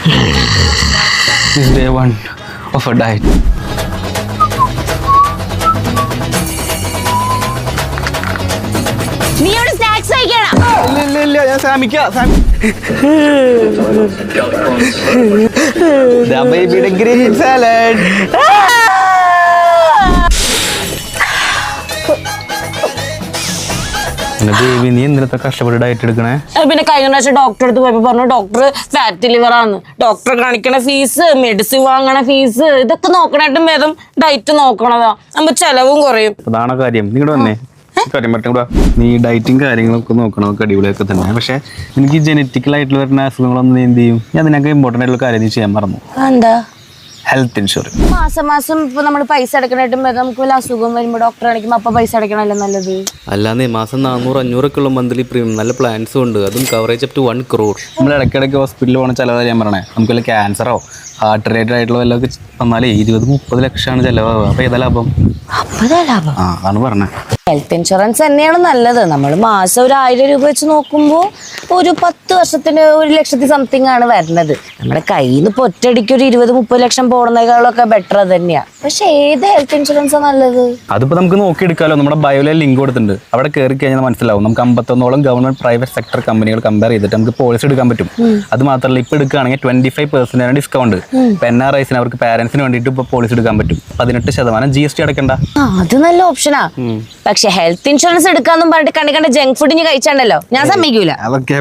This is day 1 of a diet. നീ ഒരു snacks കഴിക്കണം. ഇല്ല ഞാൻ സാമിക്കാം. The baby green salad. Baby നീ എന്തിനത്തെ കഷ്ടപ്പെട്ട് ഡയറ്റ് എടുക്കണേ? പിന്നെ കഴിഞ്ഞ പ്രാവശ്യം ഡോക്ടറെ അടുത്ത് പോയപ്പോ പറഞ്ഞു ഡോക്ടർ ഫാറ്റ് ലിവർ ആണ്. ഡോക്ടറെ കാണിക്കണ ഫീസ്, മെഡിസിൻ വാങ്ങണ ഫീസ്, ഇതൊക്കെ നോക്കണായിട്ടും ഭേദം ഡയറ്റ് നോക്കണതാ. നമ്മ ചെലവും കുറയും. അതാണ് കാര്യം. നിങ്ങടെ വന്നേ കാര്യം പറ്റും. നീ ഡയറ്റും കാര്യങ്ങളൊക്കെ നോക്കണമൊക്കെ അടിപൊളിയൊക്കെ തന്നെ. പക്ഷെ എനിക്ക് ജനറ്റിക്കൽ ആയിട്ടുള്ള വരുന്ന അസുഖങ്ങളൊന്നും നീ എന്ത് ചെയ്യും? ഞാൻ നിനക്ക് ഇമ്പോർട്ടൻ്റ് ആയിട്ടുള്ള കാര്യം നീ ചെയ്യാൻ മറന്നു. എന്താ? Health insurance. മാസം മാസം ഇപ്പൊ നമ്മള് പൈസ അടക്കണായിട്ടും നമുക്ക് വല്ല അസുഖം വരുമ്പോ ഡോക്ടറെ കാണിക്കുമ്പോ അപ്പൊ പൈസ അടക്കണല്ലോ നല്ലത്. അല്ലാന്നേ മാസം 400-500 ഉള്ള മന്ത്ലി പ്രീമിയം നല്ല പ്ലാൻസും ഉണ്ട്. അതും കവറേജ് അപ് ടു 1 crore. നമ്മൾ ഇടയ്ക്കിടയ്ക്ക് ഹോസ്പിറ്റലിൽ പോകണ ചിലവ് ഞാൻ പറയണേ. നമുക്ക് വല്ല ക്യാൻസറോ ഹാർട്ട് റിലേറ്റഡ് ആയിട്ടുള്ള വല്ലതൊക്കെ വന്നാലേ 20-30 ലക്ഷമാണ് ചിലവാകുക. അപ്പൊ ഏതാ ലാഭം? ലാഭം. അതാണ് പറഞ്ഞത്. ഹെൽത്ത് ഇൻഷുറൻസ് തന്നെയാണ് നല്ലത്. നമ്മൾ മാസം ഒരു 1000 രൂപ വെച്ച് നോക്കുമ്പോൾ ഒരു 10 വർഷത്തിന് 1,00,000 സംതിങ് ആണ് വരുന്നത്. നമ്മുടെ കയ്യിൽ നിന്ന് ഇപ്പോൾ ഒറ്റയടിക്ക് ഒരു 20-30 ലക്ഷം പോകുന്നതിനേക്കാളൊക്കെ ബെറ്റർ തന്നെയാണ്. പക്ഷെ ഏത് ഹെൽത്ത് ഇൻഷുറൻസാണ് നല്ലത്? അതിപ്പോ നമുക്ക് നോക്കിയെടുക്കാലോ. നമ്മുടെ ബയോയിലെ ലിങ്ക് കൊടുത്തിട്ടുണ്ട്. അവിടെ കയറി കഴിഞ്ഞാൽ മനസ്സിലാവും. നമുക്ക് 51ഓളം ഗവൺമെന്റ് പ്രൈവറ്റ് സെക്ടർ കമ്പനികൾ കമ്പയർ ചെയ്തിട്ട് നമുക്ക് പോളിസി എടുക്കാൻ പറ്റും. അത് മാത്രമല്ല ഇപ്പൊ എടുക്കുകയാണെങ്കിൽ 25% ഡിസ്കൗണ്ട്. ഇപ്പൊ NRIസിന് അവർക്ക് പാരന്റ്സിന് വേണ്ടിയിട്ട് ഇപ്പൊ പോളിസി എടുക്കാൻ പറ്റും. 18% GST അടക്കണ്ട. അത് നല്ല ഓപ്ഷനാ. പക്ഷെ ഹെൽത്ത് ഇൻഷുറൻസ് എടുക്കാന്നും പറഞ്ഞിട്ട് കണ്ട ജങ്ക് ഫുഡ് കഴിച്ചാണ്ടല്ലോ ഞാൻ സമ്മതിക്കൂല. അതൊക്കെ